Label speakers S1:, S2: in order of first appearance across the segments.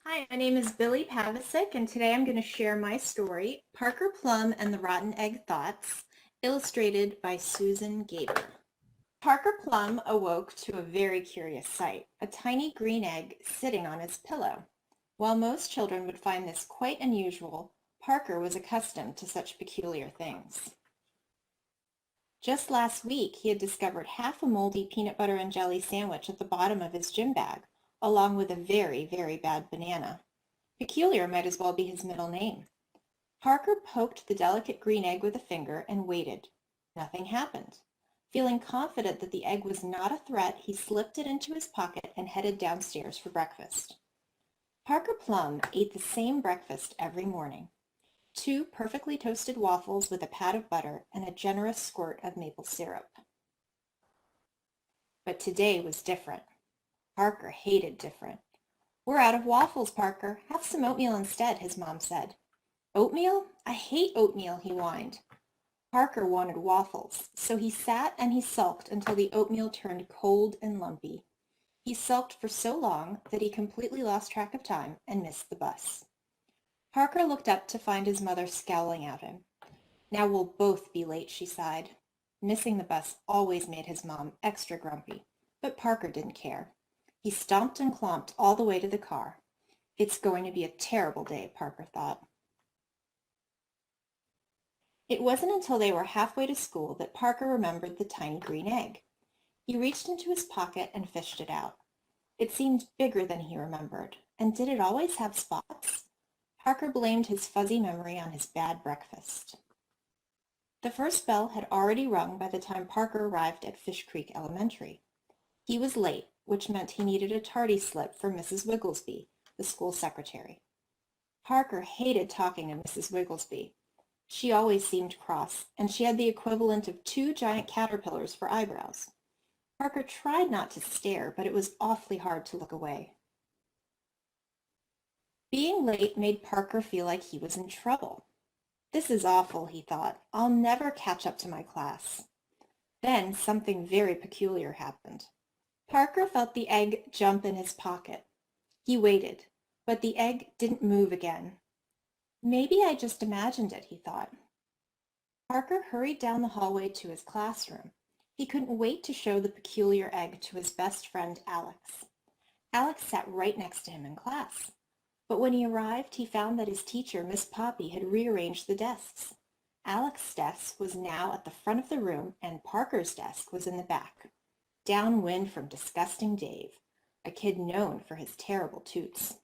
S1: Hi, my name is Billie Pavicic, and today I'm going to share my story, Parker Plum and the Rotten Egg Thoughts, illustrated by Susan Gaber. Parker Plum awoke to a very curious sight, a tiny green egg sitting on his pillow. While most children would find this quite unusual, Parker was accustomed to such peculiar things. Just last week, he had discovered half a moldy peanut butter and jelly sandwich at the bottom of his gym bag, along with a very, very bad banana. Peculiar might as well be his middle name. Parker poked the delicate green egg with a finger and waited. Nothing happened. Feeling confident that the egg was not a threat, he slipped it into his pocket and headed downstairs for breakfast. Parker Plum ate the same breakfast every morning. 2 perfectly toasted waffles with a pat of butter and a generous squirt of maple syrup. But today was different. Parker hated different. "We're out of waffles, Parker. Have some oatmeal instead," his mom said. "Oatmeal? I hate oatmeal," he whined. Parker wanted waffles, so he sat and he sulked until the oatmeal turned cold and lumpy. He sulked for so long that he completely lost track of time and missed the bus. Parker looked up to find his mother scowling at him. "Now we'll both be late," she sighed. Missing the bus always made his mom extra grumpy, but Parker didn't care. He stomped and clomped all the way to the car. It's going to be a terrible day, Parker thought. It wasn't until they were halfway to school that Parker remembered the tiny green egg. He reached into his pocket and fished it out. It seemed bigger than he remembered. And did it always have spots? Parker blamed his fuzzy memory on his bad breakfast. The first bell had already rung by the time Parker arrived at Fish Creek Elementary. He was late, which meant he needed a tardy slip for Mrs. Wigglesby, the school secretary. Parker hated talking to Mrs. Wigglesby. She always seemed cross, and she had the equivalent of 2 giant caterpillars for eyebrows. Parker tried not to stare, but it was awfully hard to look away. Being late made Parker feel like he was in trouble. "This is awful," he thought. "I'll never catch up to my class." Then something very peculiar happened. Parker felt the egg jump in his pocket. He waited, but the egg didn't move again. "Maybe I just imagined it," he thought. Parker hurried down the hallway to his classroom. He couldn't wait to show the peculiar egg to his best friend, Alex. Alex sat right next to him in class. But when he arrived, he found that his teacher, Miss Poppy, had rearranged the desks. Alex's desk was now at the front of the room, and Parker's desk was in the back. Downwind from disgusting Dave, a kid known for his terrible toots.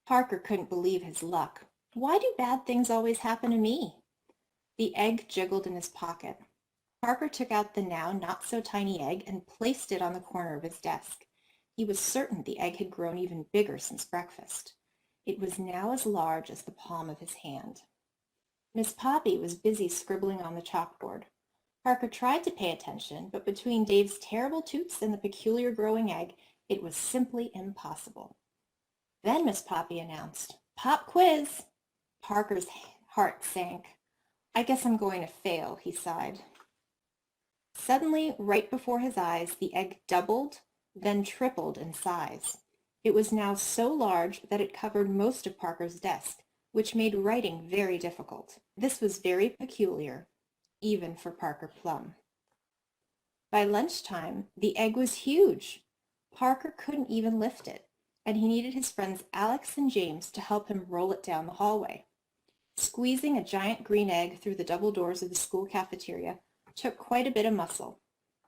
S1: Parker couldn't believe his luck. Why do bad things always happen to me? The egg jiggled in his pocket. Parker took out the now not so tiny egg and placed it on the corner of his desk. He was certain the egg had grown even bigger since breakfast. It was now as large as the palm of his hand. Miss Poppy was busy scribbling on the chalkboard. Parker tried to pay attention, but between Dave's terrible toots and the peculiar growing egg, it was simply impossible. Then Miss Poppy announced, "Pop quiz!" Parker's heart sank. "I guess I'm going to fail," he sighed. Suddenly, right before his eyes, the egg doubled, then tripled in size. It was now so large that it covered most of Parker's desk, which made writing very difficult. This was very peculiar, even for Parker Plum. By lunchtime, the egg was huge. Parker couldn't even lift it, and he needed his friends Alex and James to help him roll it down the hallway. Squeezing a giant green egg through the double doors of the school cafeteria took quite a bit of muscle.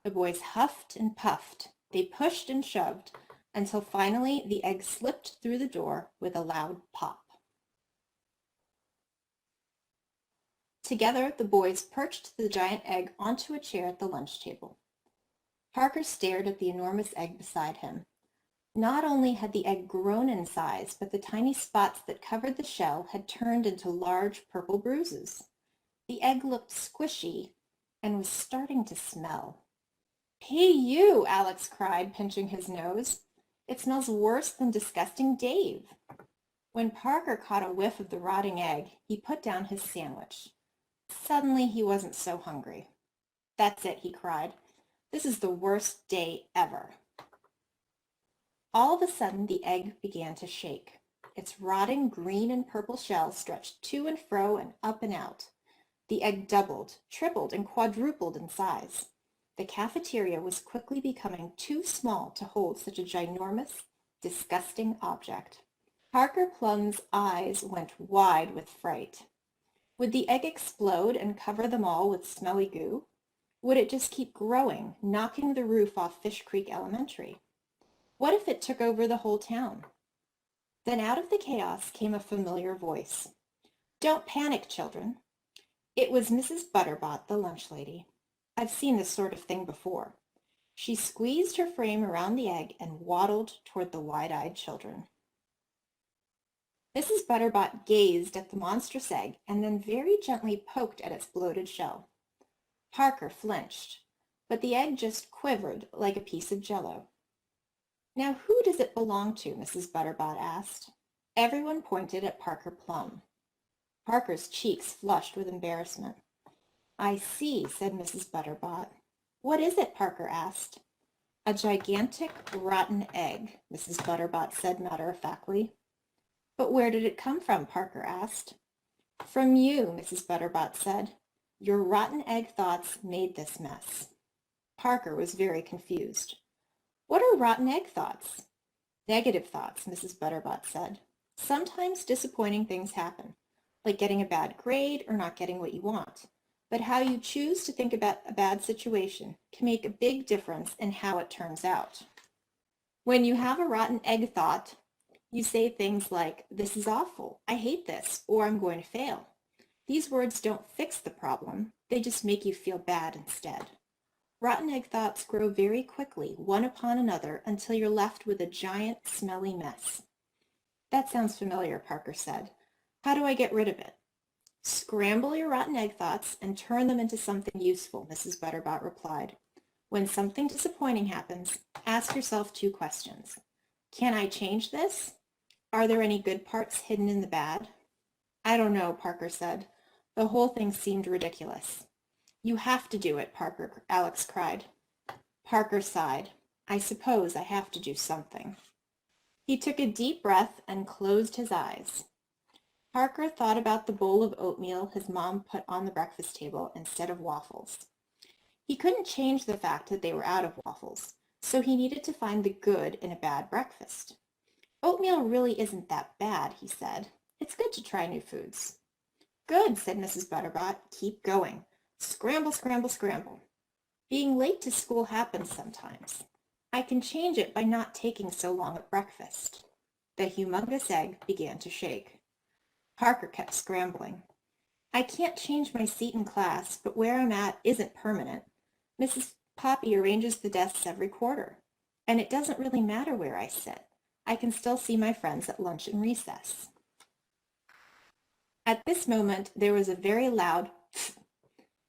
S1: The boys huffed and puffed. They pushed and shoved until finally the egg slipped through the door with a loud pop. Together, the boys perched the giant egg onto a chair at the lunch table. Parker stared at the enormous egg beside him. Not only had the egg grown in size, but the tiny spots that covered the shell had turned into large purple bruises. The egg looked squishy and was starting to smell. "Hey, you!" Alex cried, pinching his nose. "It smells worse than disgusting Dave." When Parker caught a whiff of the rotting egg, he put down his sandwich. Suddenly, he wasn't so hungry. "That's it," he cried. "This is the worst day ever." All of a sudden, the egg began to shake. Its rotting green and purple shell stretched to and fro and up and out. The egg doubled, tripled, and quadrupled in size. The cafeteria was quickly becoming too small to hold such a ginormous, disgusting object. Parker Plum's eyes went wide with fright. Would the egg explode and cover them all with smelly goo? Would it just keep growing, knocking the roof off Fish Creek Elementary? What if it took over the whole town? Then out of the chaos came a familiar voice. "Don't panic, children." It was Mrs. Butterbot, the lunch lady. I've seen this sort of thing before. She squeezed her frame around the egg and waddled toward the wide-eyed children. Mrs. Butterbot gazed at the monstrous egg and then very gently poked at its bloated shell. Parker flinched, but the egg just quivered like a piece of jello. "Now who does it belong to?" Mrs. Butterbot asked. Everyone pointed at Parker Plum. Parker's cheeks flushed with embarrassment. "I see," said Mrs. Butterbot. "What is it?" Parker asked. "A gigantic, rotten egg," Mrs. Butterbot said matter-of-factly. "But where did it come from?" Parker asked. "From you," Mrs. Butterbot said. "Your rotten egg thoughts made this mess." Parker was very confused. "What are rotten egg thoughts?" "Negative thoughts," Mrs. Butterbot said. "Sometimes disappointing things happen, like getting a bad grade or not getting what you want. But how you choose to think about a bad situation can make a big difference in how it turns out. When you have a rotten egg thought, you say things like, 'This is awful, I hate this,' or 'I'm going to fail.' These words don't fix the problem, they just make you feel bad instead. Rotten egg thoughts grow very quickly, one upon another, until you're left with a giant, smelly mess." "That sounds familiar," Parker said. "How do I get rid of it?" "Scramble your rotten egg thoughts and turn them into something useful," Mrs. Butterbot replied. "When something disappointing happens, ask yourself 2 questions. Can I change this? Are there any good parts hidden in the bad?" "I don't know," Parker said. The whole thing seemed ridiculous. "You have to do it, Parker," Alex cried. Parker sighed. "I suppose I have to do something." He took a deep breath and closed his eyes. Parker thought about the bowl of oatmeal his mom put on the breakfast table instead of waffles. He couldn't change the fact that they were out of waffles, so he needed to find the good in a bad breakfast. "Oatmeal really isn't that bad," he said. "It's good to try new foods." "Good," said Mrs. Butterbot. "Keep going. Scramble, scramble, scramble. Being late to school happens sometimes. I can change it by not taking so long at breakfast." The humongous egg began to shake. Parker kept scrambling. "I can't change my seat in class, but where I'm at isn't permanent. Mrs. Poppy arranges the desks every quarter, and it doesn't really matter where I sit. I can still see my friends at lunch and recess." At this moment, there was a very loud pfft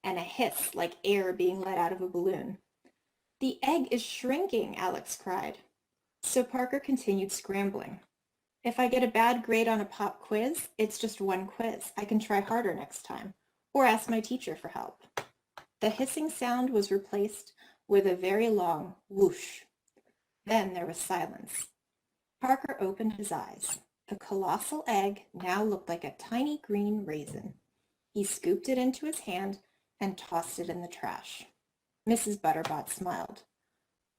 S1: and a hiss like air being let out of a balloon. "The egg is shrinking," Alex cried. So Parker continued scrambling. "If I get a bad grade on a pop quiz, it's just one quiz. I can try harder next time, or ask my teacher for help." The hissing sound was replaced with a very long whoosh. Then there was silence. Parker opened his eyes. The colossal egg now looked like a tiny green raisin. He scooped it into his hand and tossed it in the trash. Mrs. Butterbot smiled.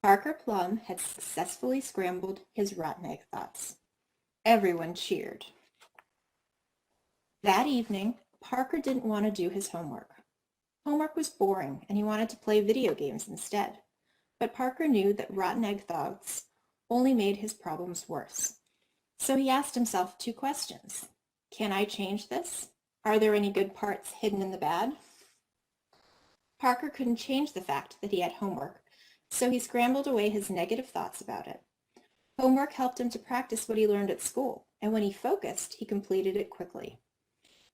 S1: Parker Plum had successfully scrambled his rotten egg thoughts. Everyone cheered. That evening, Parker didn't want to do his homework. Homework was boring, and he wanted to play video games instead. But Parker knew that rotten egg thoughts only made his problems worse. So he asked himself 2 questions. Can I change this? Are there any good parts hidden in the bad? Parker couldn't change the fact that he had homework, so he scrambled away his negative thoughts about it. Homework helped him to practice what he learned at school, and when he focused, he completed it quickly.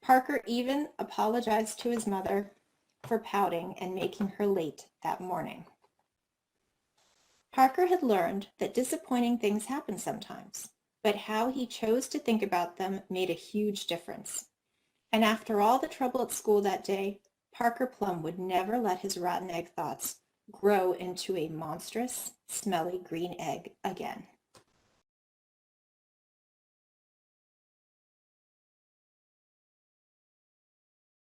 S1: Parker even apologized to his mother for pouting and making her late that morning. Parker had learned that disappointing things happen sometimes, but how he chose to think about them made a huge difference. And after all the trouble at school that day, Parker Plum would never let his rotten egg thoughts grow into a monstrous, smelly green egg again.